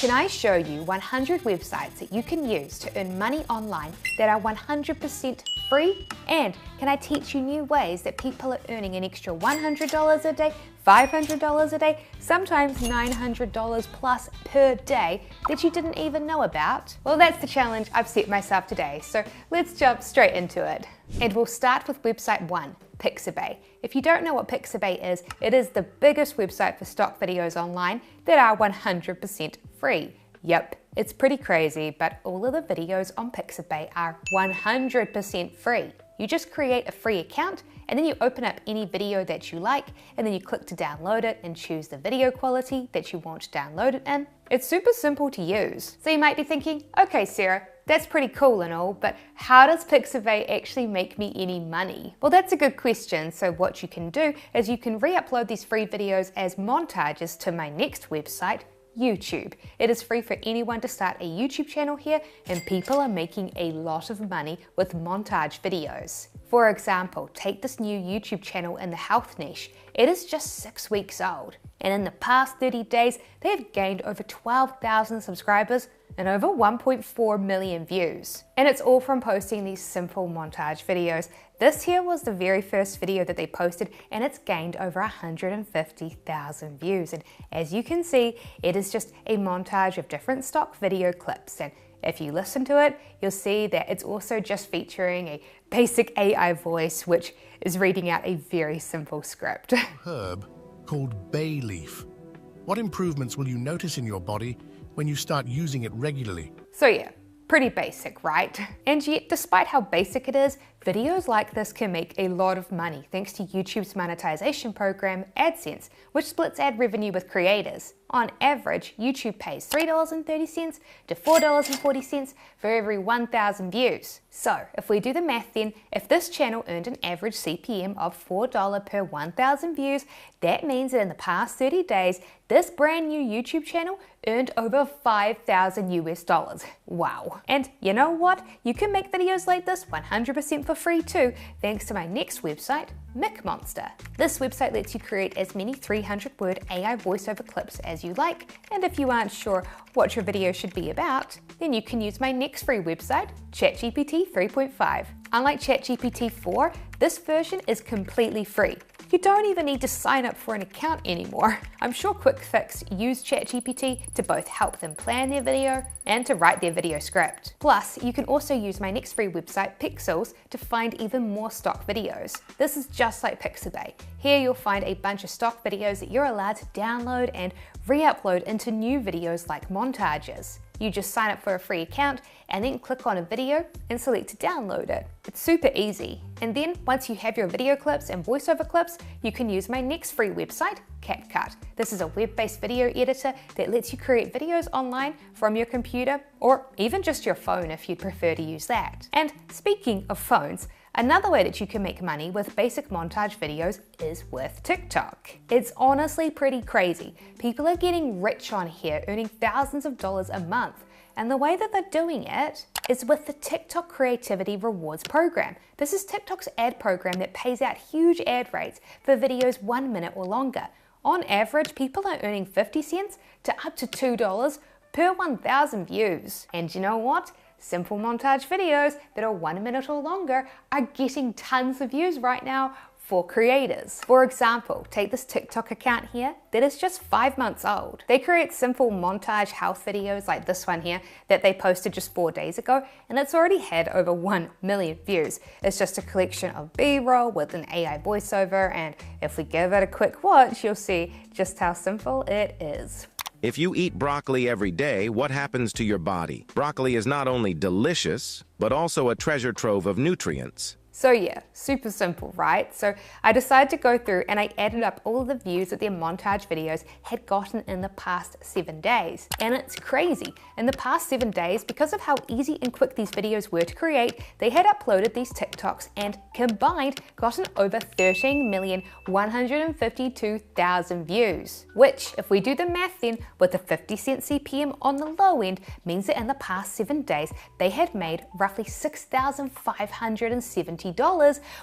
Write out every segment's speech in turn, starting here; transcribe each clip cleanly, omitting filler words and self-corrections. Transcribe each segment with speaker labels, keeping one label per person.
Speaker 1: Can I show you 100 websites that you can use to earn money online that are 100% free? And can I teach you new ways that people are earning an extra $100 a day, $500 a day, sometimes $900 plus per day that you didn't even know about? Well, that's the challenge I've set myself today, so let's jump straight into it. And we'll start with website 1, Pixabay. If you don't know what Pixabay is, it is the biggest website for stock videos online that are 100% free. Yep, it's pretty crazy, but all of the videos on Pixabay are 100% free. You just create a free account and then you open up any video that you like and then you click to download it and choose the video quality that you want to download it in. It's super simple to use. So you might be thinking, okay Sarah, that's pretty cool and all, but how does Pixabay actually make me any money? Well, that's a good question. So what you can do is you can re-upload these free videos as montages to my next website, YouTube. It is free for anyone to start a YouTube channel here, and people are making a lot of money with montage videos. For example, take this new YouTube channel in the health niche. It is just 6 weeks old, and in the past 30 days, they have gained over 12,000 subscribers and over 1.4 million views. And it's all from posting these simple montage videos. This here was the very first video that they posted, and it's gained over 150,000 views. And as you can see, it is just a montage of different stock video clips. And if you listen to it, you'll see that it's also just featuring a basic AI voice, which is reading out a very simple script.
Speaker 2: Herb called bay leaf. What improvements will you notice in your body when you start using it regularly?
Speaker 1: So yeah, pretty basic, right? And yet, despite how basic it is, videos like this can make a lot of money thanks to YouTube's monetization program, AdSense, which splits ad revenue with creators. On average, YouTube pays $3.30 to $4.40 for every 1,000 views. So, if we do the math then, if this channel earned an average CPM of $4 per 1,000 views, that means that in the past 30 days, this brand new YouTube channel earned over 5,000 US dollars. Wow. And you know what? You can make videos like this 100% for free too, thanks to my next website, MicMonster. This website lets you create as many 300-word AI voiceover clips as you like, and if you aren't sure what your video should be about, then you can use my next free website, ChatGPT 3.5. Unlike ChatGPT 4, this version is completely free. You don't even need to sign up for an account anymore. I'm sure Quick Fix use ChatGPT to both help them plan their video and to write their video script. Plus, you can also use my next free website, Pexels, to find even more stock videos. This is just like Pixabay. Here you'll find a bunch of stock videos that you're allowed to download and re-upload into new videos like montages. You just sign up for a free account and then click on a video and select to download it. It's super easy. And then once you have your video clips and voiceover clips, you can use my next free website, CapCut. This is a web-based video editor that lets you create videos online from your computer or even just your phone if you'd prefer to use that. And speaking of phones, another way that you can make money with basic montage videos is with TikTok. It's honestly pretty crazy. People are getting rich on here, earning thousands of dollars a month. And the way that they're doing it is with the TikTok Creativity Rewards program. This is TikTok's ad program that pays out huge ad rates for videos 1 minute or longer. On average, people are earning 50 cents to up to $2 per 1,000 views. And you know what? Simple montage videos that are 1 minute or longer are getting tons of views right now for creators. For example, take this TikTok account here that is just 5 months old. They create simple montage health videos like this one here that they posted just 4 days ago, and it's already had over 1 million views. It's just a collection of B-roll with an AI voiceover, and if we give it a quick watch, you'll see just how simple it is.
Speaker 3: If you eat broccoli every day, what happens to your body? Broccoli is not only delicious, but also a treasure trove of nutrients.
Speaker 1: So yeah, super simple, right? So I decided to go through and I added up all of the views that their montage videos had gotten in the past 7 days. And it's crazy. In the past 7 days, because of how easy and quick these videos were to create, they had uploaded these TikToks and combined gotten over 13,152,000 views. Which, if we do the math then, with a 50-cent CPM on the low end, means that in the past 7 days, they had made roughly $6,570,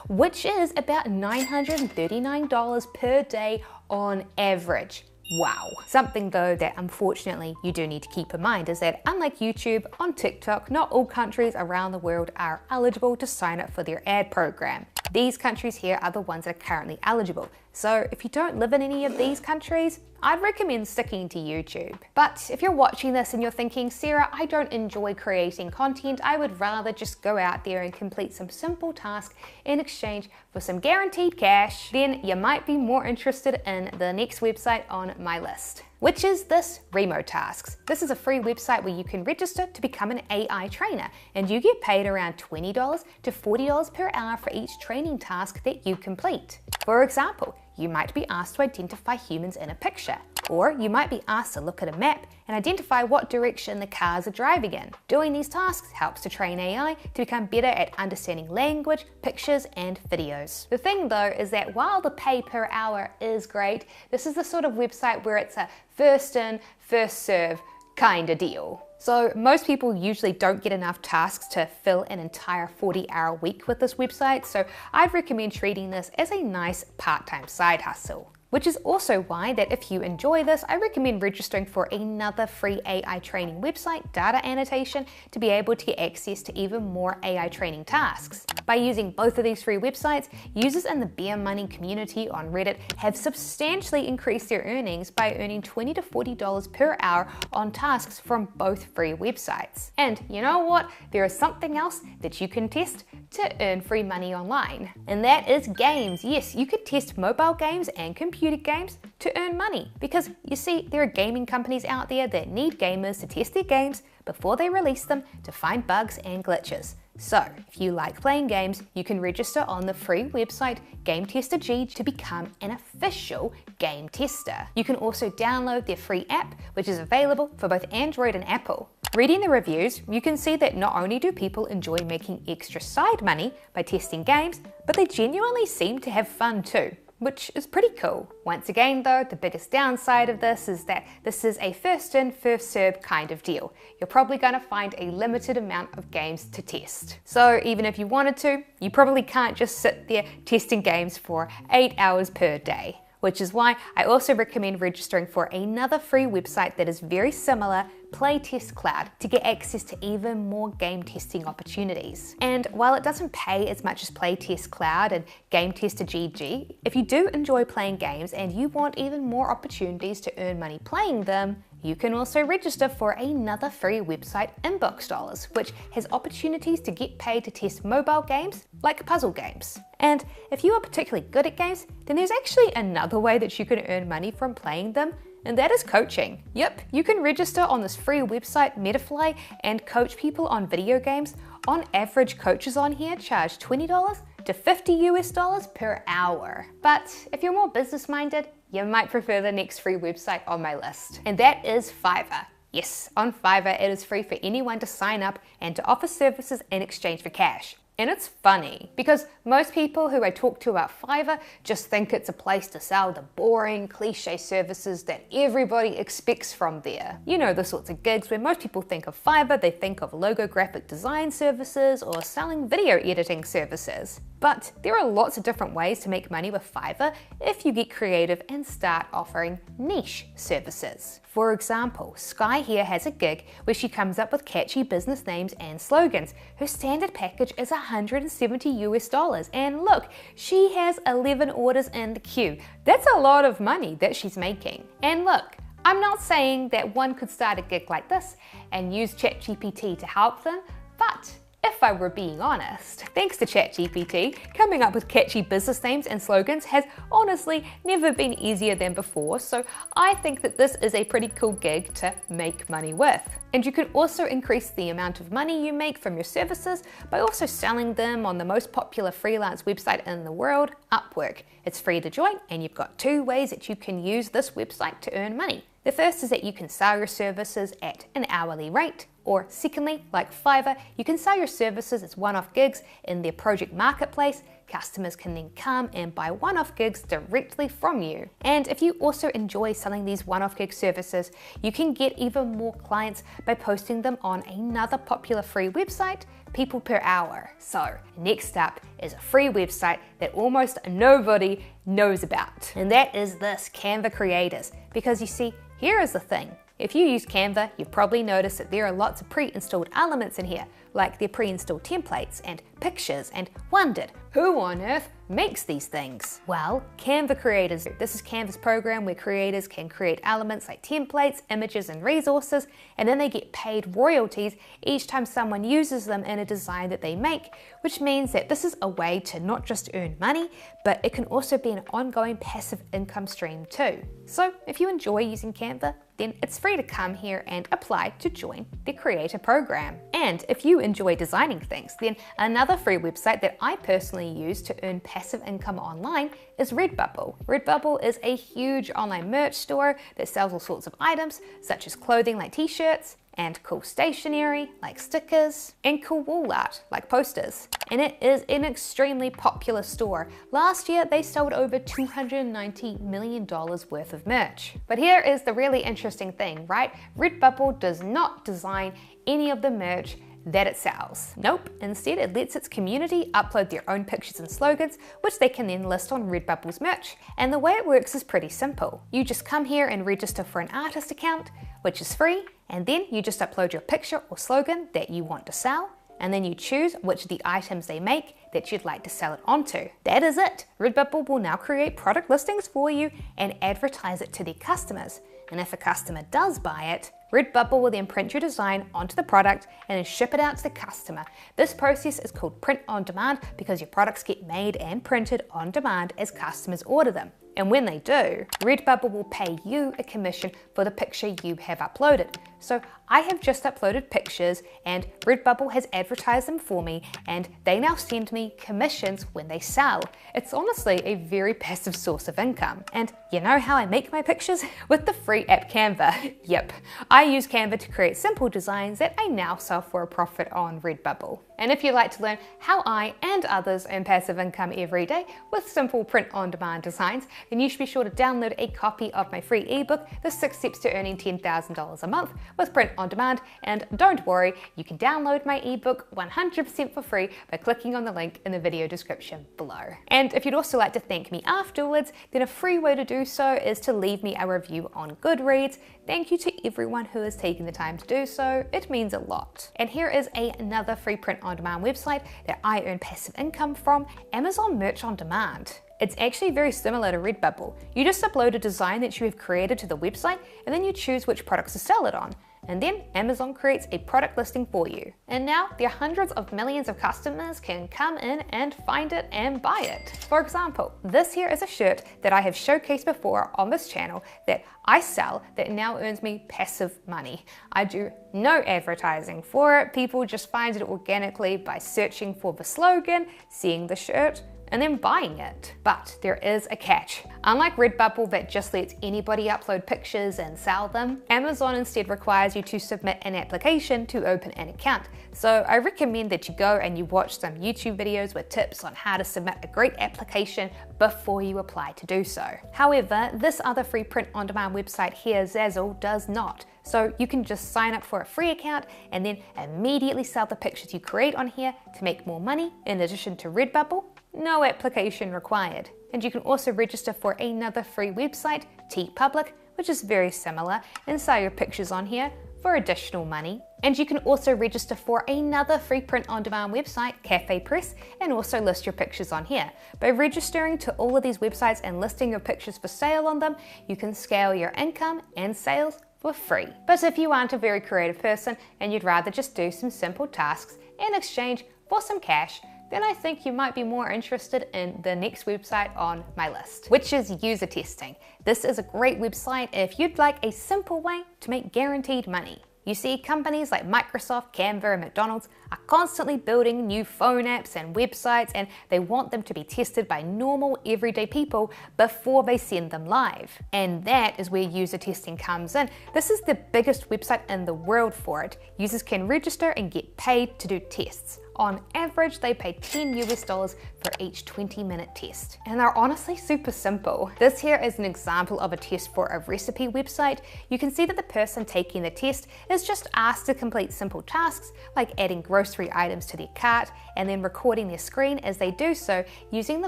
Speaker 1: which is about $939 per day on average. Wow. Something though that unfortunately you do need to keep in mind is that unlike YouTube, on TikTok, not all countries around the world are eligible to sign up for their ad program. These countries here are the ones that are currently eligible. So if you don't live in any of these countries, I'd recommend sticking to YouTube. But if you're watching this and you're thinking, Sarah, I don't enjoy creating content, I would rather just go out there and complete some simple tasks in exchange for some guaranteed cash, then you might be more interested in the next website on my list, which is this Remo Tasks. This is a free website where you can register to become an AI trainer, and you get paid around $20 to $40 per hour for each training task that you complete. For example, you might be asked to identify humans in a picture, or you might be asked to look at a map and identify what direction the cars are driving in. Doing these tasks helps to train AI to become better at understanding language, pictures, and videos. The thing though is that while the pay per hour is great, this is the sort of website where it's a first in, first serve kind of deal. So most people usually don't get enough tasks to fill an entire 40-hour week with this website, so I'd recommend treating this as a nice part-time side hustle. Which is also why that if you enjoy this, I recommend registering for another free AI training website, Data Annotation, to be able to get access to even more AI training tasks. By using both of these free websites, users in the Beer Money community on Reddit have substantially increased their earnings by earning $20 to $40 per hour on tasks from both free websites. And you know what? There is something else that you can test to earn free money online, and that is games. Yes, you could test mobile games and computer games to earn money, because you see, there are gaming companies out there that need gamers to test their games before they release them to find bugs and glitches. So if you like playing games, you can register on the free website GameTesterG to become an official game tester. You can also download their free app, which is available for both Android and Apple. Reading the reviews, you can see that not only do people enjoy making extra side money by testing games, but they genuinely seem to have fun too, which is pretty cool. Once again though, the biggest downside of this is that this is a first in, first served kind of deal. You're probably going to find a limited amount of games to test. So even if you wanted to, you probably can't just sit there testing games for 8 hours per day. Which is why I also recommend registering for another free website that is very similar, Playtest Cloud, to get access to even more game testing opportunities. And while it doesn't pay as much as Playtest Cloud and GameTesterG, if you do enjoy playing games and you want even more opportunities to earn money playing them, you can also register for another free website, Inbox Dollars, which has opportunities to get paid to test mobile games like puzzle games. And if you are particularly good at games, then there's actually another way that you can earn money from playing them, and that is coaching. Yep, you can register on this free website, Metafly, and coach people on video games. On average, coaches on here charge $20 to $50 per hour. But if you're more business-minded, you might prefer the next free website on my list, and that is Fiverr. Yes, on Fiverr it is free for anyone to sign up and to offer services in exchange for cash. And it's funny, because most people who I talk to about Fiverr just think it's a place to sell the boring, cliche services that everybody expects from there. You know, the sorts of gigs where most people think of Fiverr, they think of logo graphic design services or selling video editing services. But there are lots of different ways to make money with Fiverr if you get creative and start offering niche services. For example, Sky here has a gig where she comes up with catchy business names and slogans. Her standard package is $170, and look, she has 11 orders in the queue. That's a lot of money that she's making. And look, I'm not saying that one could start a gig like this and use ChatGPT to help them, but if I were being honest, thanks to ChatGPT, coming up with catchy business names and slogans has honestly never been easier than before, so I think that this is a pretty cool gig to make money with. And you can also increase the amount of money you make from your services by also selling them on the most popular freelance website in the world, Upwork. It's free to join, and you've got 2 ways that you can use this website to earn money. The first is that you can sell your services at an hourly rate, Or secondly, like Fiverr, you can sell your services as one-off gigs in their project marketplace. Customers can then come and buy one-off gigs directly from you. And if you also enjoy selling these one-off gig services, you can get even more clients by posting them on another popular free website, People Per Hour. So next up is a free website that almost nobody knows about, and that is this, Canva Creators. Because you see, here is the thing. If you use Canva, you've probably noticed that there are lots of pre-installed elements in here, like their pre-installed templates and pictures, and wondered, who on earth makes these things? Well, Canva Creators. This is Canva's program where creators can create elements like templates, images, and resources, and then they get paid royalties each time someone uses them in a design that they make, which means that this is a way to not just earn money, but it can also be an ongoing passive income stream too. So if you enjoy using Canva, then it's free to come here and apply to join the creator program. And if you enjoy designing things, then another free website that I personally use to earn passive income online is Redbubble. Redbubble is a huge online merch store that sells all sorts of items, such as clothing like t-shirts, and cool stationery like stickers, and cool wall art like posters. And it is an extremely popular store. Last year, they sold over $290 million worth of merch. But here is the really interesting thing, right? Redbubble does not design any of the merch that it sells. Nope, instead it lets its community upload their own pictures and slogans, which they can then list on Redbubble's merch. And the way it works is pretty simple. You just come here and register for an artist account, which is free, and then you just upload your picture or slogan that you want to sell, and then you choose which of the items they make that you'd like to sell it onto. That is it. Redbubble will now create product listings for you and advertise it to their customers. And if a customer does buy it, Redbubble will then print your design onto the product and then ship it out to the customer. This process is called print on demand because your products get made and printed on demand as customers order them. And when they do, Redbubble will pay you a commission for the picture you have uploaded. So I have just uploaded pictures and Redbubble has advertised them for me, and they now send me commissions when they sell. It's honestly a very passive source of income. And you know how I make my pictures? With the free app Canva. Yep, I use Canva to create simple designs that I now sell for a profit on Redbubble. And if you'd like to learn how I and others earn passive income every day with simple print-on-demand designs, then you should be sure to download a copy of my free ebook, The 6 Steps to Earning $10,000 a Month with Print on Demand. And don't worry, you can download my ebook 100% for free by clicking on the link in the video description below. And if you'd also like to thank me afterwards, then a free way to do so is to leave me a review on Goodreads. Thank you to everyone who has taken the time to do so. It means a lot. And here is another free print-on-demand website that I earn passive income from, Amazon Merch on Demand. It's actually very similar to Redbubble. You just upload a design that you have created to the website, and then you choose which products to sell it on. And then Amazon creates a product listing for you. And now there are hundreds of millions of customers can come in and find it and buy it. For example, this here is a shirt that I have showcased before on this channel that I sell that now earns me passive money. I do no advertising for it. People just find it organically by searching for the slogan, seeing the shirt, and then buying it. But there is a catch. Unlike Redbubble that just lets anybody upload pictures and sell them, Amazon instead requires you to submit an application to open an account. So I recommend that you go and you watch some YouTube videos with tips on how to submit a great application before you apply to do so. However, this other free print-on-demand website here, Zazzle, does not. So you can just sign up for a free account and then immediately sell the pictures you create on here to make more money. In addition to Redbubble, no application required. And you can also register for another free website, TeePublic, which is very similar, and sell your pictures on here for additional money. And you can also register for another free print-on-demand website, Cafe Press, and also list your pictures on here. By registering to all of these websites and listing your pictures for sale on them, you can scale your income and sales for free. But if you aren't a very creative person and you'd rather just do some simple tasks in exchange for some cash, then I think you might be more interested in the next website on my list, which is User Testing. This is a great website if you'd like a simple way to make guaranteed money. You see, companies like Microsoft, Canva, and McDonald's are constantly building new phone apps and websites, and they want them to be tested by normal, everyday people before they send them live. And that is where user testing comes in. This is the biggest website in the world for it. Users can register and get paid to do tests. On average, they pay $10 for each 20-minute test. And they're honestly super simple. This here is an example of a test for a recipe website. You can see that the person taking the test is just asked to complete simple tasks like adding grocery items to their cart and then recording their screen as they do so using the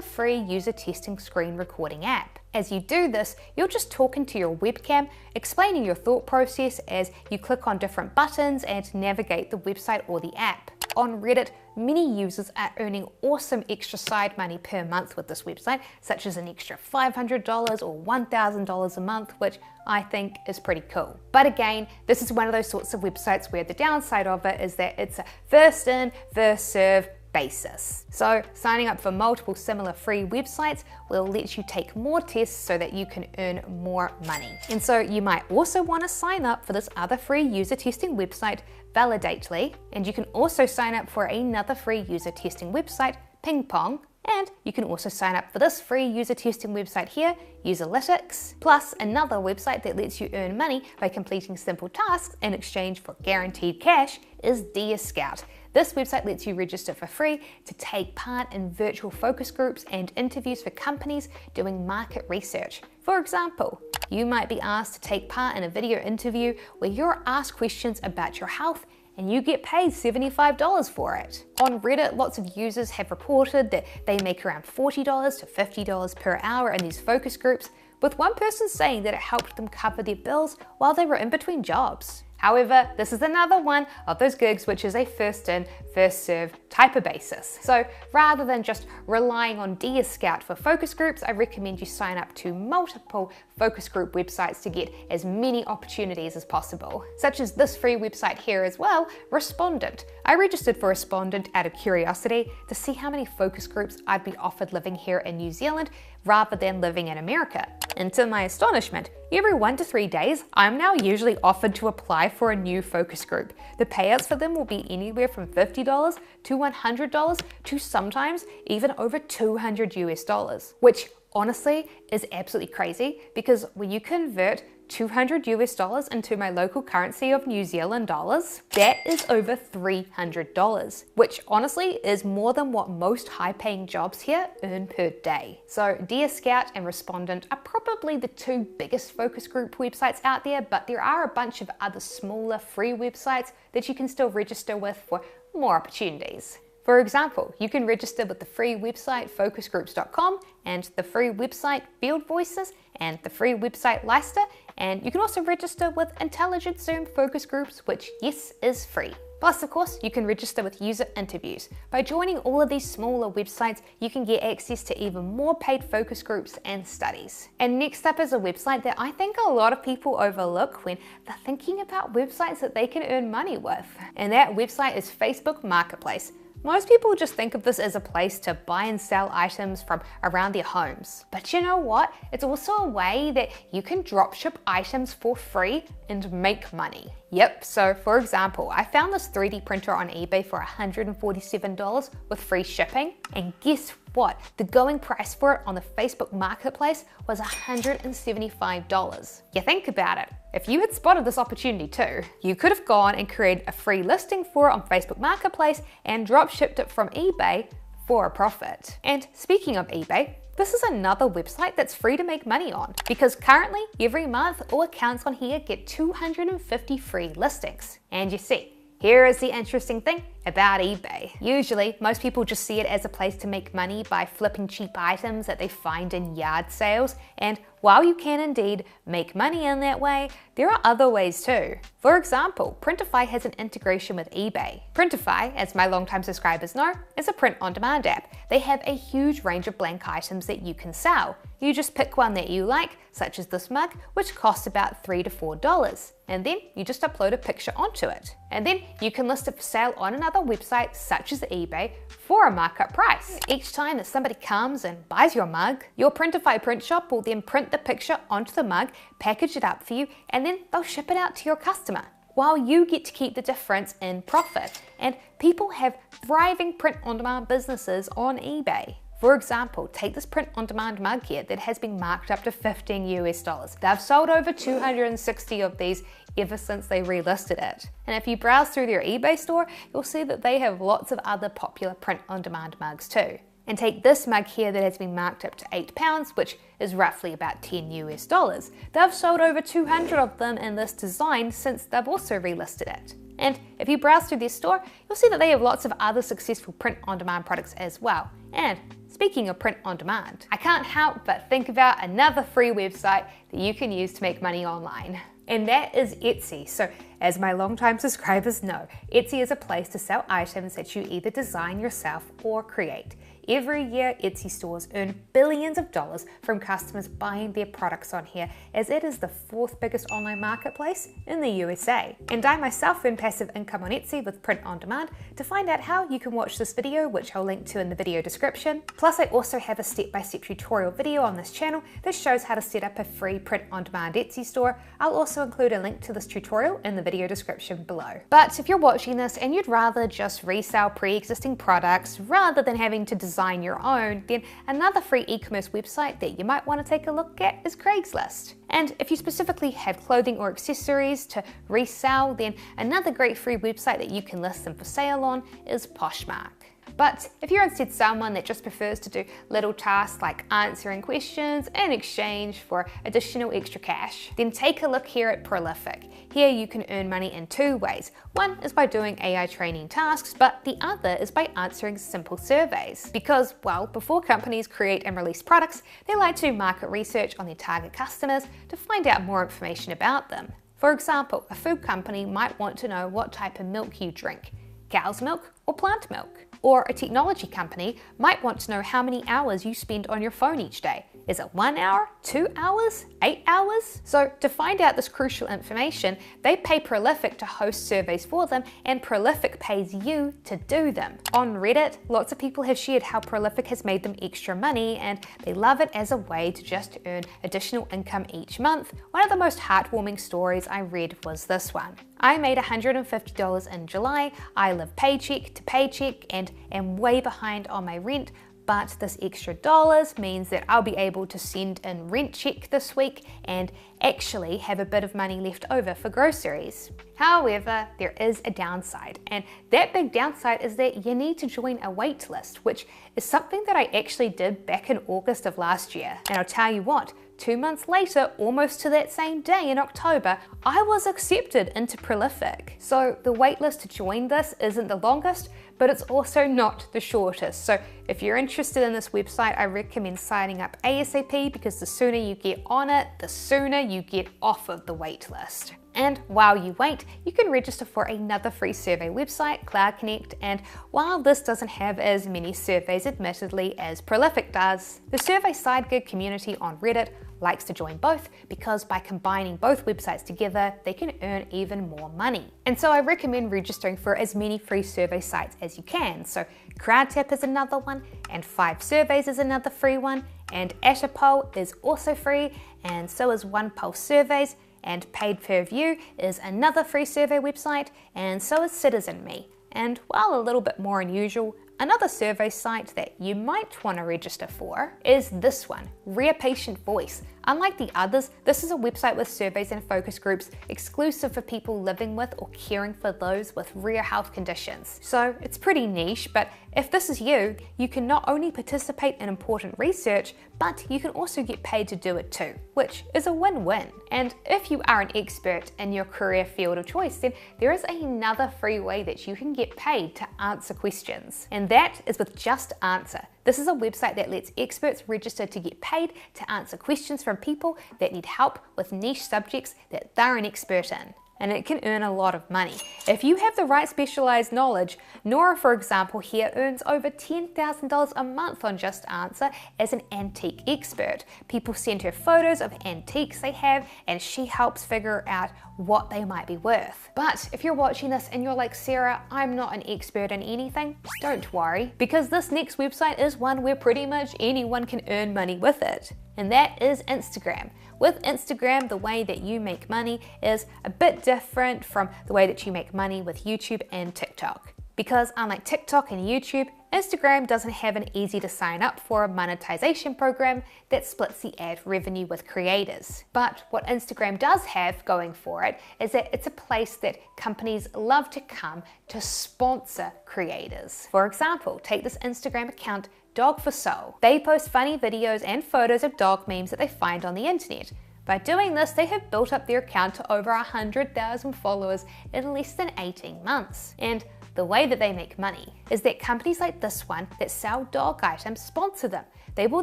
Speaker 1: free user testing screen recording app. As you do this, you're just talking to your webcam, explaining your thought process as you click on different buttons and navigate the website or the app. On Reddit, many users are earning awesome extra side money per month with this website, such as an extra $500 or $1,000 a month, which I think is pretty cool. But again, this is one of those sorts of websites where the downside of it is that it's a first in, first serve basis. So signing up for multiple similar free websites will let you take more tests so that you can earn more money. And so you might also want to sign up for this other free user testing website, Validately, and you can also sign up for another free user testing website, Ping Pong, and you can also sign up for this free user testing website here, Userlytics, plus another website that lets you earn money by completing simple tasks in exchange for guaranteed cash is DearScout. This website lets you register for free to take part in virtual focus groups and interviews for companies doing market research. For example, you might be asked to take part in a video interview where you're asked questions about your health and you get paid $75 for it. On Reddit, lots of users have reported that they make around $40 to $50 per hour in these focus groups, with one person saying that it helped them cover their bills while they were in between jobs. However, this is another one of those gigs which is a first in, first serve type of basis. So rather than just relying on DearScout for focus groups, I recommend you sign up to multiple focus group websites to get as many opportunities as possible, such as this free website here as well, Respondent. I registered for Respondent out of curiosity to see how many focus groups I'd be offered living here in New Zealand rather than living in America. And to my astonishment, every 1 to 3 days, I'm now usually offered to apply for a new focus group. The payouts for them will be anywhere from $50 to $100 to sometimes even over $200 US, which honestly is absolutely crazy because when you convert $200 US into my local currency of New Zealand dollars, that is over $300, which honestly is more than what most high-paying jobs here earn per day. So DearScout and Respondent are probably the two biggest focus group websites out there, but there are a bunch of other smaller free websites that you can still register with for more opportunities. For example, you can register with the free website focusgroups.com and the free website Field Voices and the free website Leicester, and you can also register with Intelligent Zoom focus groups, which yes, is free. Plus, of course, you can register with user interviews. By joining all of these smaller websites, you can get access to even more paid focus groups and studies. And next up is a website that I think a lot of people overlook when they're thinking about websites that they can earn money with. And that website is Facebook Marketplace. Most people just think of this as a place to buy and sell items from around their homes. But you know what? It's also a way that you can dropship items for free and make money. Yep, so for example, I found this 3D printer on eBay for $147 with free shipping. And guess what? The going price for it on the Facebook Marketplace was $175. You think about it. If you had spotted this opportunity too, you could have gone and created a free listing for it on Facebook Marketplace and drop shipped it from eBay for a profit. And speaking of eBay, this is another website that's free to make money on because currently every month all accounts on here get 250 free listings. And you see, here is the interesting thing about eBay. Usually, most people just see it as a place to make money by flipping cheap items that they find in yard sales, and while you can indeed make money in that way, there are other ways too. For example, Printify has an integration with eBay. Printify, as my longtime subscribers know, is a print-on-demand app. They have a huge range of blank items that you can sell. You just pick one that you like, such as this mug, which costs about $3 to $4, and then you just upload a picture onto it. And then you can list it for sale on another website such as eBay for a markup price. Each time that somebody comes and buys your mug, your Printify print shop will then print the picture onto the mug, package it up for you, and then they'll ship it out to your customer. while you get to keep the difference in profit. And people have thriving print-on-demand businesses on eBay. For example, take this print-on-demand mug here that has been marked up to $15 US. They've sold over 260 of these ever since they relisted it. And if you browse through their eBay store, you'll see that they have lots of other popular print-on-demand mugs too. And take this mug here that has been marked up to £8, which is roughly about $10 US. They've sold over 200 of them in this design since they've also relisted it. And if you browse through their store, you'll see that they have lots of other successful print-on-demand products as well. And speaking of print-on-demand, I can't help but think about another free website that you can use to make money online. And that is Etsy. So as my longtime subscribers know, Etsy is a place to sell items that you either design yourself or create. Every year, Etsy stores earn billions of dollars from customers buying their products on here, as it is the 4th biggest online marketplace in the USA. And I myself earn passive income on Etsy with print on demand. To find out how, you can watch this video, which I'll link to in the video description. Plus, I also have a step-by-step tutorial video on this channel that shows how to set up a free print on demand Etsy store. I'll also include a link to this tutorial in the video description below. But if you're watching this and you'd rather just resell pre-existing products rather than having to design your own, then another free e-commerce website that you might want to take a look at is Craigslist. And if you specifically have clothing or accessories to resell, then another great free website that you can list them for sale on is Poshmark. But if you're instead someone that just prefers to do little tasks like answering questions in exchange for additional extra cash, then take a look here at Prolific. Here you can earn money in 2 ways. One is by doing AI training tasks, but the other is by answering simple surveys. Because, well, before companies create and release products, they like to do market research on their target customers to find out more information about them. For example, a food company might want to know what type of milk you drink, cow's milk or plant milk. Or a technology company might want to know how many hours you spend on your phone each day. Is it 1 hour, 2 hours, 8 hours? So to find out this crucial information, they pay Prolific to host surveys for them, and Prolific pays you to do them. On Reddit, lots of people have shared how Prolific has made them extra money, and they love it as a way to just earn additional income each month. One of the most heartwarming stories I read was this one. I made $150 in July. I live paycheck to paycheck and am way behind on my rent, but this extra dollars means that I'll be able to send in rent check this week and actually have a bit of money left over for groceries. However, there is a downside, and that big downside is that you need to join a wait list, which is something that I actually did back in August of last year. And I'll tell you what, 2 months later, almost to that same day in October, I was accepted into Prolific. So the waitlist to join this isn't the longest, but it's also not the shortest. So if you're interested in this website, I recommend signing up ASAP, because the sooner you get on it, the sooner you get off of the waitlist. And while you wait, you can register for another free survey website, Cloud Connect, and while this doesn't have as many surveys admittedly as Prolific does, the survey side gig community on Reddit likes to join both, because by combining both websites together, they can earn even more money. And so I recommend registering for as many free survey sites as you can. So CrowdTap is another one, and 5 Surveys is another free one, and Atterpoll is also free, and so is OnePulse Surveys, and Paid Per View is another free survey website, and so is CitizenMe. And while a little bit more unusual, another survey site that you might want to register for is this one, Rare Patient Voice. Unlike the others, this is a website with surveys and focus groups exclusive for people living with or caring for those with rare health conditions. So it's pretty niche, but if this is you, you can not only participate in important research, but you can also get paid to do it too, which is a win-win. And if you are an expert in your career field of choice, then there is another free way that you can get paid to answer questions. And that is with Just Answer. This is a website that lets experts register to get paid to answer questions from people that need help with niche subjects that they're an expert in. And it can earn a lot of money. If you have the right specialized knowledge, Nora, for example, here earns over $10,000 a month on Just Answer as an antique expert. People send her photos of antiques they have, and she helps figure out what they might be worth. But if you're watching this and you're like, Sarah, I'm not an expert in anything, don't worry, because this next website is one where pretty much anyone can earn money with it. And that is Instagram. With Instagram, the way that you make money is a bit different from the way that you make money with YouTube and TikTok. Because unlike TikTok and YouTube, Instagram doesn't have an easy to sign up for monetization program that splits the ad revenue with creators. But what Instagram does have going for it is that it's a place that companies love to come to sponsor creators. For example, take this Instagram account, Dog for Soul. They post funny videos and photos of dog memes that they find on the internet. By doing this, they have built up their account to over 100,000 followers in less than 18 months. And the way that they make money is that companies like this one that sell dog items sponsor them. They will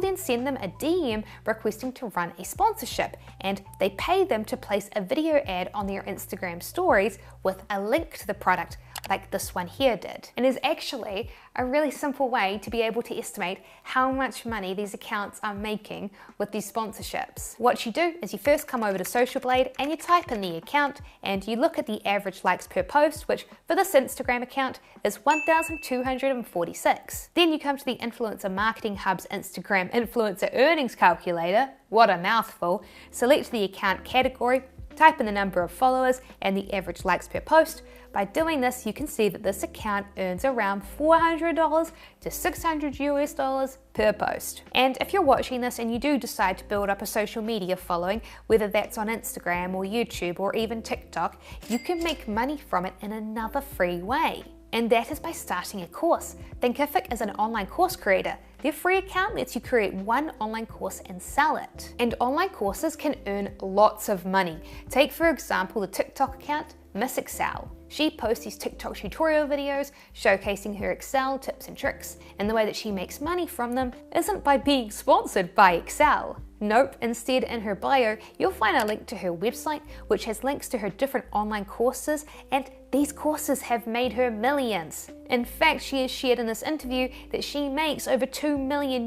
Speaker 1: then send them a DM requesting to run a sponsorship, and they pay them to place a video ad on their Instagram stories with a link to the product like this one here did. And is actually a really simple way to be able to estimate how much money these accounts are making with these sponsorships. What you do is you first come over to Social Blade and you type in the account and you look at the average likes per post, which for this Instagram account is 1,246. Then you come to the Influencer Marketing Hub's Instagram Influencer Earnings Calculator. What a mouthful. Select the account category, type in the number of followers and the average likes per post. By doing this, you can see that this account earns around $400 to $600 per post. And if you're watching this and you do decide to build up a social media following, whether that's on Instagram or YouTube or even TikTok, you can make money from it in another free way. And that is by starting a course. Thinkific is an online course creator. Their free account lets you create one online course and sell it. And online courses can earn lots of money. Take for example the TikTok account, Miss Excel. She posts these TikTok tutorial videos showcasing her Excel tips and tricks, and the way that she makes money from them isn't by being sponsored by Excel. Nope, instead in her bio, you'll find a link to her website, which has links to her different online courses, and these courses have made her millions. In fact, she has shared in this interview that she makes over $2 million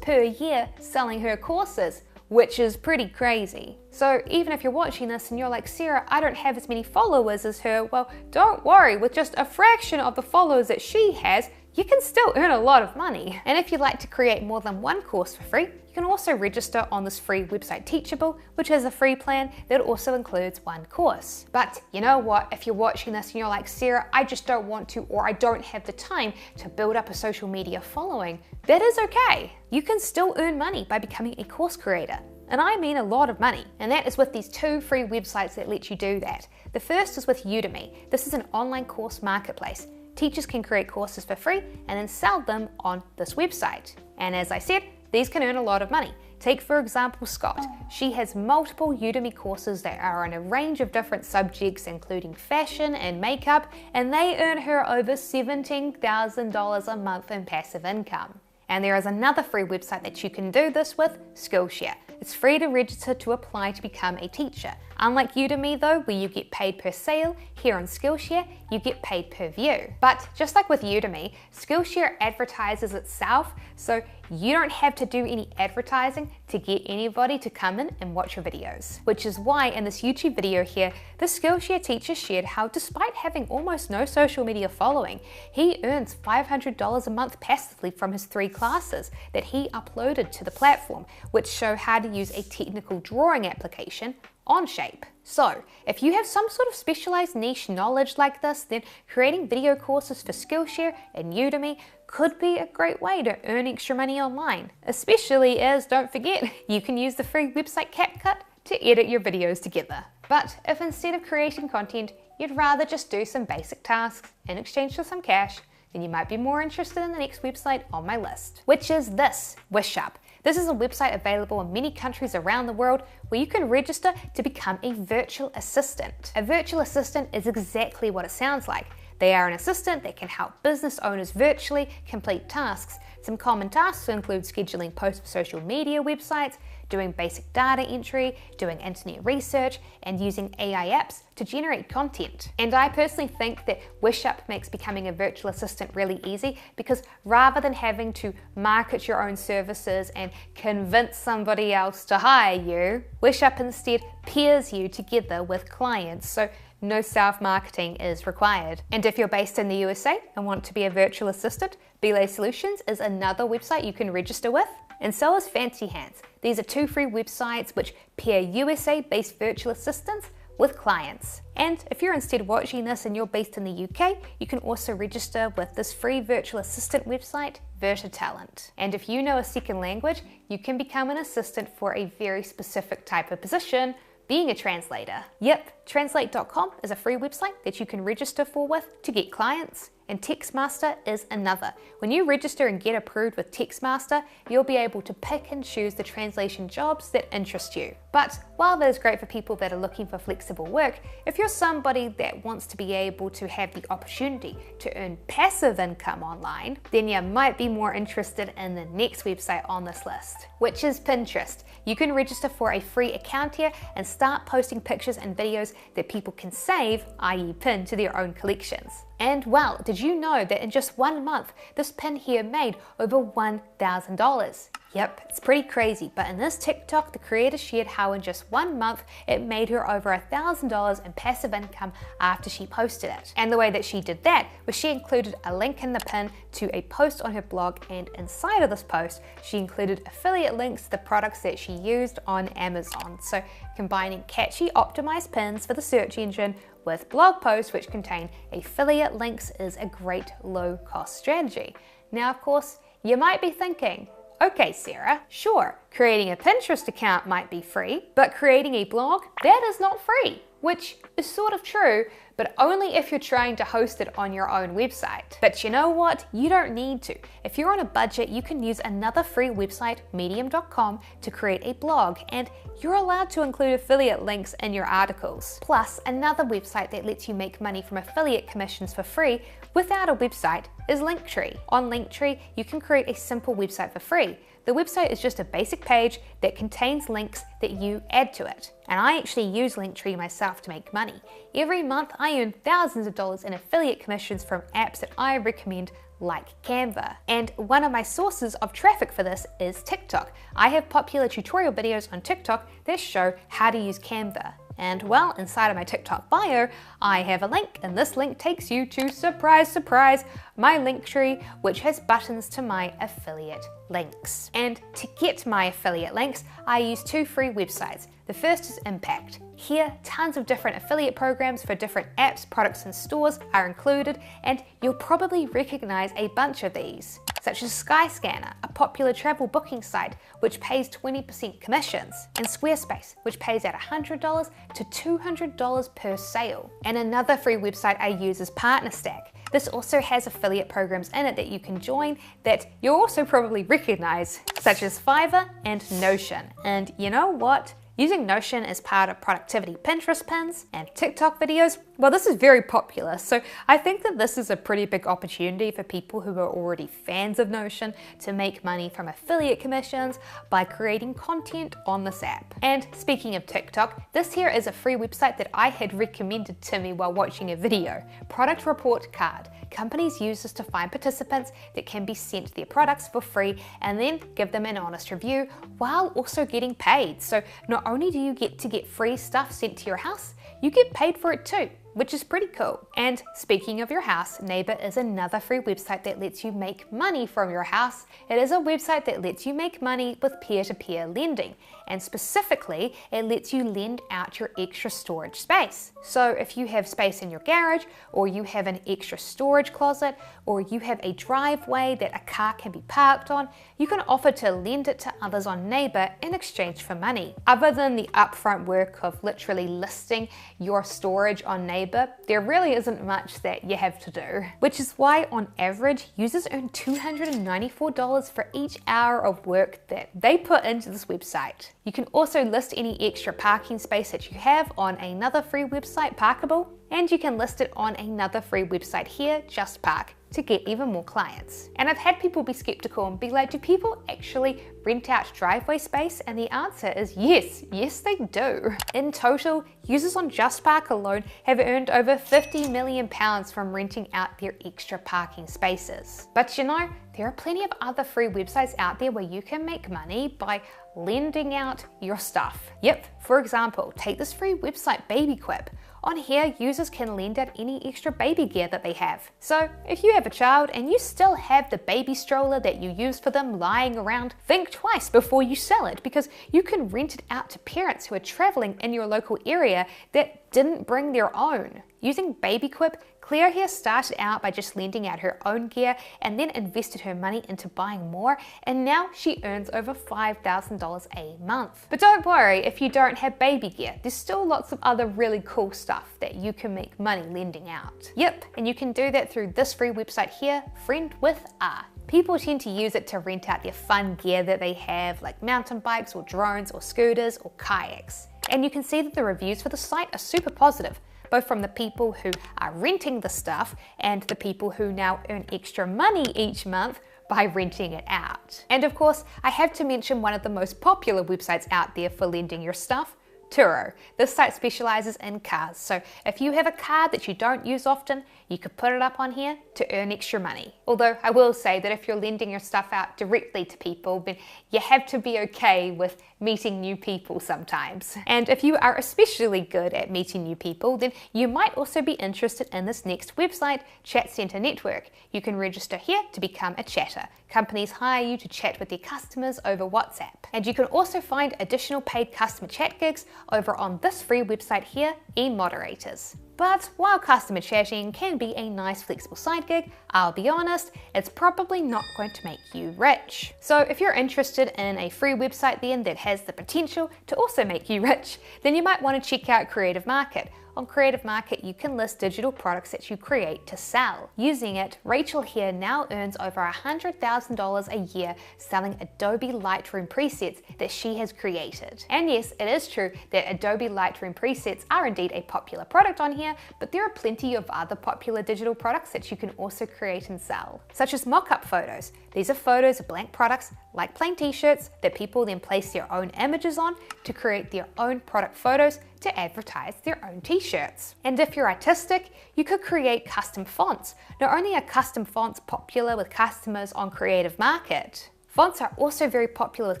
Speaker 1: per year selling her courses, which is pretty crazy. So even if you're watching this and you're like, Sarah, I don't have as many followers as her, well, don't worry, with just a fraction of the followers that she has, you can still earn a lot of money. And if you'd like to create more than one course for free, you can also register on this free website Teachable, which is a free plan that also includes one course. But you know what, if you're watching this and you're like, Sarah, I just don't want to, or I don't have the time to build up a social media following, that is okay. You can still earn money by becoming a course creator. And I mean a lot of money. And that is with these two free websites that let you do that. The first is with Udemy. This is an online course marketplace. Teachers can create courses for free and then sell them on this website. And as I said, these can earn a lot of money. Take for example Scott. She has multiple Udemy courses that are on a range of different subjects including fashion and makeup, and they earn her over $17,000 a month in passive income. And there is another free website that you can do this with, Skillshare. It's free to register to apply to become a teacher. Unlike Udemy though, where you get paid per sale, here on Skillshare, you get paid per view. But just like with Udemy, Skillshare advertises itself, so you don't have to do any advertising to get anybody to come in and watch your videos. Which is why in this YouTube video here, the Skillshare teacher shared how despite having almost no social media following, he earns $500 a month passively from his 3 classes that he uploaded to the platform, which show how to use a technical drawing application, Onshape. So, if you have some sort of specialized niche knowledge like this, then creating video courses for Skillshare and Udemy could be a great way to earn extra money online. Especially as, don't forget, you can use the free website CapCut to edit your videos together. But if instead of creating content, you'd rather just do some basic tasks in exchange for some cash, then you might be more interested in the next website on my list, which is this, Wishup. This is a website available in many countries around the world where you can register to become a virtual assistant. A virtual assistant is exactly what it sounds like. They are an assistant that can help business owners virtually complete tasks. Some common tasks include scheduling posts for social media websites, doing basic data entry, doing internet research, and using AI apps to generate content. And I personally think that Wishup makes becoming a virtual assistant really easy, because rather than having to market your own services and convince somebody else to hire you, Wishup instead pairs you together with clients, so no self-marketing is required. And if you're based in the USA and want to be a virtual assistant, Belay Solutions is another website you can register with. And so is Fancy Hands. These are 2 free websites which pair USA-based virtual assistants with clients. And if you're instead watching this and you're based in the UK, you can also register with this free virtual assistant website, VertaTalent. And if you know a second language, you can become an assistant for a very specific type of position, being a translator. Yep, Translate.com is a free website that you can register to get clients, and Textmaster is another. When you register and get approved with Textmaster, you'll be able to pick and choose the translation jobs that interest you. But while that is great for people that are looking for flexible work, if you're somebody that wants to be able to have the opportunity to earn passive income online, then you might be more interested in the next website on this list, which is Pinterest. You can register for a free account here and start posting pictures and videos that people can save, i.e. pin, to their own collections. And well, did you know that in just 1 month, this pin here made over $1,000? Yep, it's pretty crazy, but in this TikTok, the creator shared how in just 1 month, it made her over $1,000 in passive income after she posted it. And the way that she did that was she included a link in the pin to a post on her blog, and inside of this post, she included affiliate links to the products that she used on Amazon. So combining catchy optimized pins for the search engine with blog posts which contain affiliate links is a great low-cost strategy. Now, of course, you might be thinking, okay, Sarah, sure, creating a Pinterest account might be free, but creating a blog, that is not free. Which is sort of true, but only if you're trying to host it on your own website. But you know what? You don't need to. If you're on a budget, you can use another free website, Medium.com, to create a blog, and you're allowed to include affiliate links in your articles. Plus, another website that lets you make money from affiliate commissions for free without a website is Linktree. On Linktree, you can create a simple website for free. The website is just a basic page that contains links that you add to it. And I actually use Linktree myself to make money. Every month I earn thousands of dollars in affiliate commissions from apps that I recommend, like Canva. And one of my sources of traffic for this is TikTok. I have popular tutorial videos on TikTok that show how to use Canva. And well, inside of my TikTok bio, I have a link, and this link takes you to, surprise, surprise, my Linktree, which has buttons to my affiliate links. And to get my affiliate links, I use 2 free websites. The first is Impact. Here, tons of different affiliate programs for different apps, products, and stores are included, and you'll probably recognize a bunch of these, such as Skyscanner, a popular travel booking site which pays 20% commissions, and Squarespace, which pays out $100 to $200 per sale. And another free website I use is PartnerStack. This also has affiliate programs in it that you can join that you'll also probably recognize, such as Fiverr and Notion. And you know what? Using Notion as part of productivity Pinterest pins and TikTok videos, well, this is very popular, so I think that this is a pretty big opportunity for people who are already fans of Notion to make money from affiliate commissions by creating content on this app. And speaking of TikTok, this here is a free website that I had recommended to me while watching a video, Product Report Card. Companies use this to find participants that can be sent their products for free and then give them an honest review while also getting paid. So not only do you get free stuff sent to your house, you get paid for it too, which is pretty cool. And speaking of your house, Neighbor is another free website that lets you make money from your house. It is a website that lets you make money with peer-to-peer lending, and specifically, it lets you lend out your extra storage space. So if you have space in your garage, or you have an extra storage closet, or you have a driveway that a car can be parked on, you can offer to lend it to others on Neighbor in exchange for money. Other than the upfront work of literally listing your storage on Neighbor, there really isn't much that you have to do. Which is why on average, users earn $294 for each hour of work that they put into this website. You can also list any extra parking space that you have on another free website, Parkable. And you can list it on another free website here, JustPark, to get even more clients. And I've had people be skeptical and be like, do people actually rent out driveway space? And the answer is yes, yes they do. In total, users on JustPark alone have earned over £50 million from renting out their extra parking spaces. But you know, there are plenty of other free websites out there where you can make money by lending out your stuff. Yep, for example, take this free website BabyQuip. On here, users can lend out any extra baby gear that they have. So if you have a child and you still have the baby stroller that you used for them lying around, think twice before you sell it, because you can rent it out to parents who are traveling in your local area that didn't bring their own. Using BabyQuip, Claire here started out by just lending out her own gear and then invested her money into buying more, and now she earns over $5,000 a month. But don't worry if you don't have baby gear, there's still lots of other really cool stuff that you can make money lending out. Yep, and you can do that through this free website here, Friend with A. People tend to use it to rent out their fun gear that they have, like mountain bikes or drones or scooters or kayaks. And you can see that the reviews for the site are super positive, both from the people who are renting the stuff and the people who now earn extra money each month by renting it out. And of course, I have to mention one of the most popular websites out there for lending your stuff, Turo. This site specializes in cars, so if you have a car that you don't use often, you could put it up on here to earn extra money. Although I will say that if you're lending your stuff out directly to people, then you have to be okay with meeting new people sometimes. And if you are especially good at meeting new people, then you might also be interested in this next website, Chat Center Network. You can register here to become a chatter. Companies hire you to chat with their customers over WhatsApp. And you can also find additional paid customer chat gigs over on this free website here, eModerators. But while customer chatting can be a nice flexible side gig, I'll be honest, it's probably not going to make you rich. So if you're interested in a free website then that has the potential to also make you rich, then you might want to check out Creative Market. On Creative Market, you can list digital products that you create to sell. Using it, Rachel here now earns over $100,000 a year selling Adobe Lightroom presets that she has created. And yes, it is true that Adobe Lightroom presets are indeed a popular product on here, but there are plenty of other popular digital products that you can also create and sell, such as mock-up photos. These are photos of blank products, like plain t-shirts, that people then place their own images on to create their own product photos to advertise their own t-shirts. And if you're artistic, you could create custom fonts. Not only are custom fonts popular with customers on Creative Market, fonts are also very popular with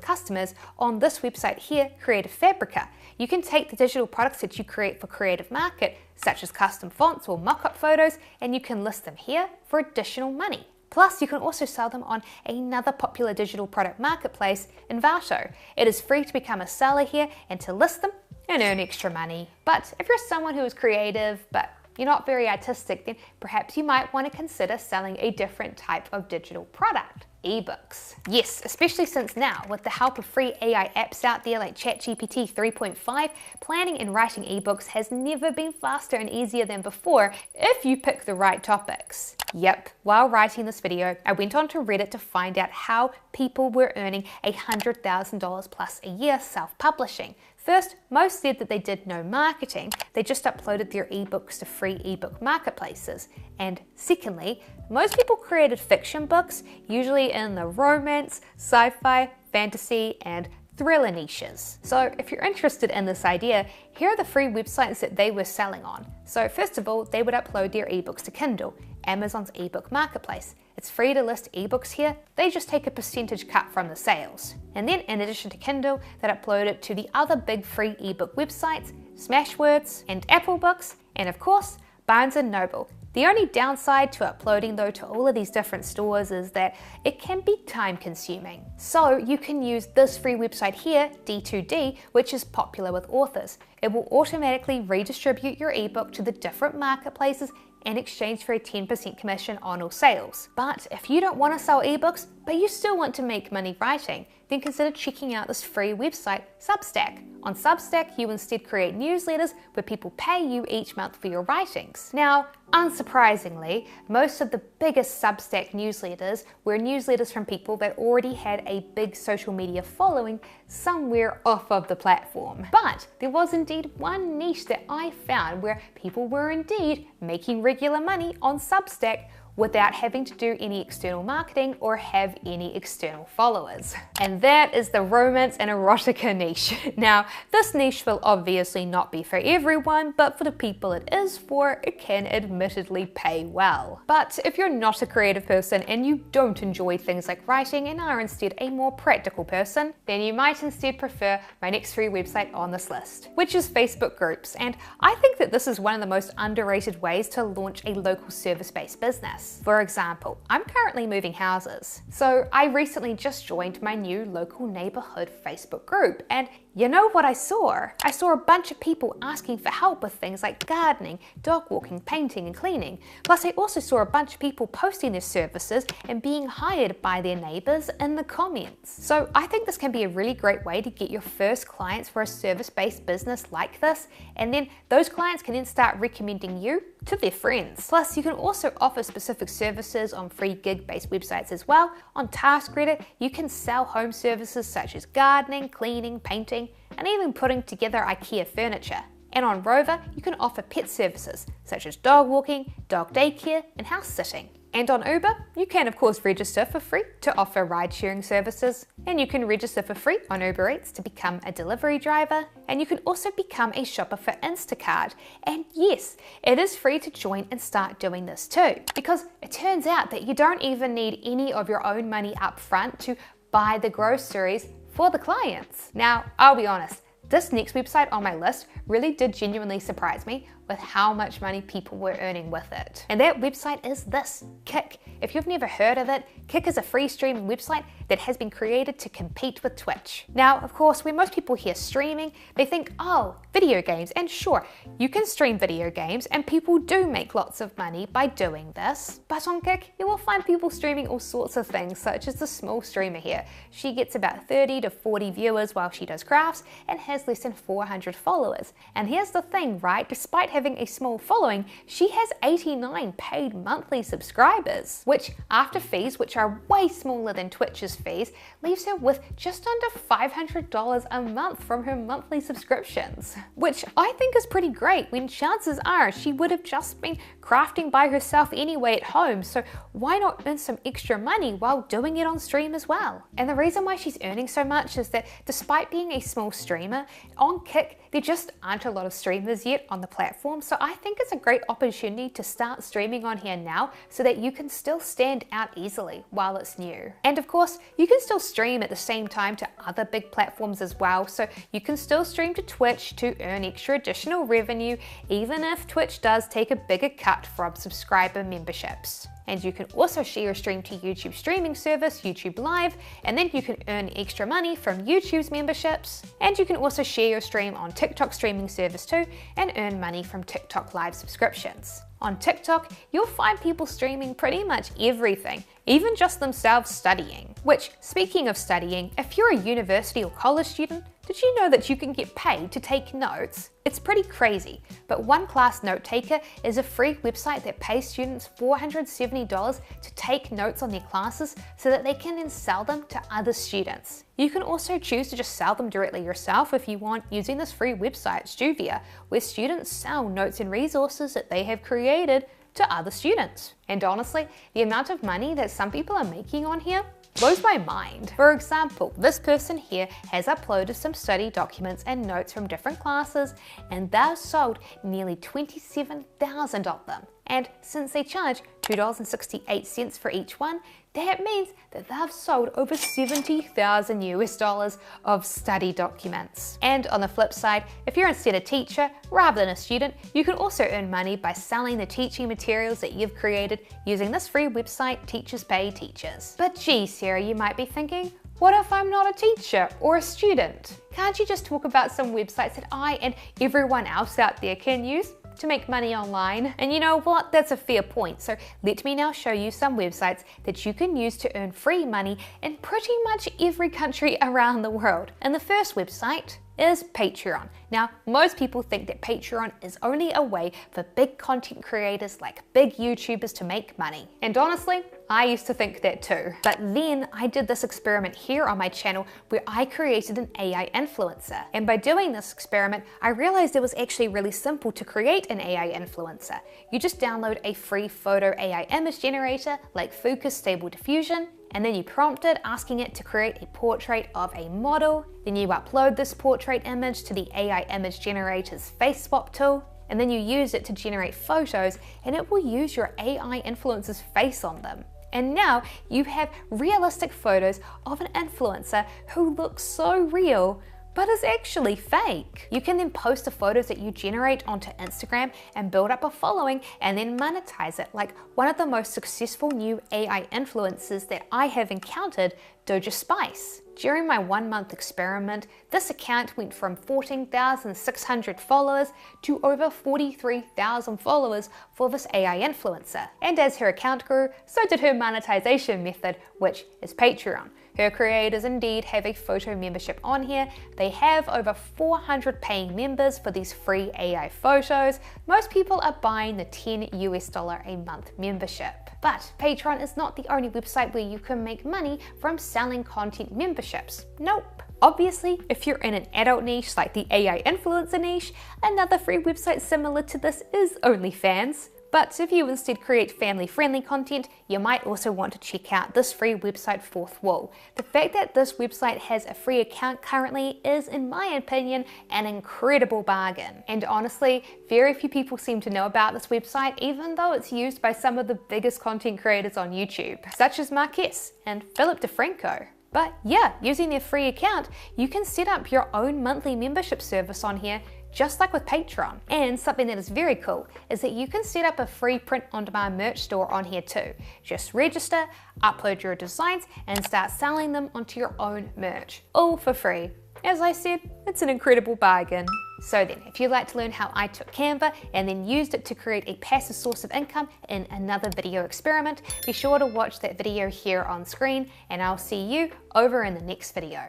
Speaker 1: customers on this website here, Creative Fabrica. You can take the digital products that you create for Creative Market, such as custom fonts or mock-up photos, and you can list them here for additional money. Plus, you can also sell them on another popular digital product marketplace, Envato. It is free to become a seller here and to list them and earn extra money. But if you're someone who is creative, but you're not very artistic, then perhaps you might want to consider selling a different type of digital product. Ebooks. Yes, especially since now, with the help of free AI apps out there like ChatGPT 3.5, planning and writing ebooks has never been faster and easier than before if you pick the right topics. Yep, while writing this video, I went onto Reddit to find out how people were earning $100,000 plus a year self-publishing. First, most said that they did no marketing, they just uploaded their ebooks to free ebook marketplaces. And secondly, most people created fiction books, usually in the romance, sci-fi, fantasy, and thriller niches. So if you're interested in this idea, here are the free websites that they were selling on. So first of all, they would upload their ebooks to Kindle, Amazon's ebook marketplace. It's free to list ebooks here, they just take a percentage cut from the sales. And then in addition to Kindle, they'd upload it to the other big free ebook websites, Smashwords and Apple Books, and of course, Barnes & Noble. The only downside to uploading though to all of these different stores is that it can be time consuming. So you can use this free website here, D2D, which is popular with authors. It will automatically redistribute your ebook to the different marketplaces in exchange for a 10% commission on all sales. But if you don't want to sell ebooks, but you still want to make money writing, then consider checking out this free website, Substack. On Substack, you instead create newsletters where people pay you each month for your writings. Now, unsurprisingly, most of the biggest Substack newsletters were newsletters from people that already had a big social media following somewhere off of the platform. But there was indeed one niche that I found where people were indeed making regular money on Substack without having to do any external marketing or have any external followers. And that is the romance and erotica niche. Now, this niche will obviously not be for everyone, but for the people it is for, it can admittedly pay well. But if you're not a creative person and you don't enjoy things like writing and are instead a more practical person, then you might instead prefer my next free website on this list, which is Facebook groups. And I think that this is one of the most underrated ways to launch a local service-based business. For example, I'm currently moving houses, so I recently just joined my new local neighborhood Facebook group, and you know what I saw? I saw a bunch of people asking for help with things like gardening, dog walking, painting and cleaning. Plus I also saw a bunch of people posting their services and being hired by their neighbors in the comments. So I think this can be a really great way to get your first clients for a service-based business like this, and then those clients can then start recommending you to their friends. Plus you can also offer specific services on free gig-based websites as well. On TaskRabbit, you can sell home services such as gardening, cleaning, painting, and even putting together IKEA furniture. And on Rover, you can offer pet services such as dog walking, dog daycare, and house sitting. And on Uber, you can of course register for free to offer ride-sharing services, and you can register for free on Uber Eats to become a delivery driver, and you can also become a shopper for Instacart. And yes, it is free to join and start doing this too, because it turns out that you don't even need any of your own money up front to buy the groceries for the clients. Now, I'll be honest, this next website on my list really did genuinely surprise me with how much money people were earning with it. And that website is this, Kick. If you've never heard of it, Kick is a free streaming website that has been created to compete with Twitch. Now, of course, when most people hear streaming, they think, oh, video games. And sure, you can stream video games and people do make lots of money by doing this. But on Kick, you will find people streaming all sorts of things, such as the small streamer here. She gets about 30 to 40 viewers while she does crafts and has less than 400 followers. And here's the thing, right? Despite having a small following, she has 89 paid monthly subscribers, which after fees, which are way smaller than Twitch's fees, leaves her with just under $500 a month from her monthly subscriptions, which I think is pretty great when chances are she would have just been crafting by herself anyway at home, so why not earn some extra money while doing it on stream as well? And the reason why she's earning so much is that despite being a small streamer, on Kick there just aren't a lot of streamers yet on the platform, so I think it's a great opportunity to start streaming on here now so that you can still stand out easily while it's new. And of course, you can still stream at the same time to other big platforms as well, so you can still stream to Twitch to earn extra additional revenue, even if Twitch does take a bigger cut from subscriber memberships. And you can also share your stream to YouTube streaming service, YouTube Live, and then you can earn extra money from YouTube's memberships. And you can also share your stream on TikTok streaming service too, and earn money from TikTok Live subscriptions. On TikTok, you'll find people streaming pretty much everything, even just themselves studying. Which, speaking of studying, if you're a university or college student, did you know that you can get paid to take notes? It's pretty crazy, but One Class Note Taker is a free website that pays students $470 to take notes on their classes so that they can then sell them to other students. You can also choose to just sell them directly yourself if you want, using this free website, Stuvia, where students sell notes and resources that they have created to other students. And honestly, the amount of money that some people are making on here blows my mind. For example, this person here has uploaded some study documents and notes from different classes, and they've sold nearly 27,000 of them. And since they charge $2.68 for each one, that means that they've sold over $70,000 US of study documents. And on the flip side, if you're instead a teacher rather than a student, you can also earn money by selling the teaching materials that you've created using this free website, Teachers Pay Teachers. But geez, Sarah, you might be thinking, what if I'm not a teacher or a student? Can't you just talk about some websites that I and everyone else out there can use? to make money online. And you know what? That's a fair point. So let me now show you some websites that you can use to earn free money in pretty much every country around the world. And the first website is Patreon. Now, most people think that Patreon is only a way for big content creators like big YouTubers to make money. And honestly, I used to think that too. But then I did this experiment here on my channel where I created an AI influencer. And by doing this experiment, I realized it was actually really simple to create an AI influencer. You just download a free photo AI image generator like Fucus Stable Diffusion, and then you prompt it asking it to create a portrait of a model. Then you upload this portrait image to the AI image generator's face swap tool, and then you use it to generate photos, and it will use your AI influencer's face on them. And now you have realistic photos of an influencer who looks so real, but is actually fake. You can then post the photos that you generate onto Instagram and build up a following and then monetize it, like one of the most successful new AI influencers that I have encountered, Doja Spice. During my 1-month experiment, this account went from 14,600 followers to over 43,000 followers for this AI influencer. And as her account grew, so did her monetization method, which is Patreon. Her creators indeed have a photo membership on here. They have over 400 paying members for these free AI photos. Most people are buying the $10 a month membership. But Patreon is not the only website where you can make money from selling content memberships. Nope. Obviously, if you're in an adult niche like the AI influencer niche, another free website similar to this is OnlyFans. But if you instead create family-friendly content, you might also want to check out this free website, Fourth Wall. The fact that this website has a free account currently is, in my opinion, an incredible bargain. And honestly, very few people seem to know about this website, even though it's used by some of the biggest content creators on YouTube, such as Marques and Philip DeFranco. But yeah, using their free account, you can set up your own monthly membership service on here, just like with Patreon. And something that is very cool is that you can set up a free print-on-demand merch store on here too. Just register, upload your designs, and start selling them onto your own merch, all for free. As I said, it's an incredible bargain. So then, if you'd like to learn how I took Canva and then used it to create a passive source of income in another video experiment, be sure to watch that video here on screen, and I'll see you over in the next video.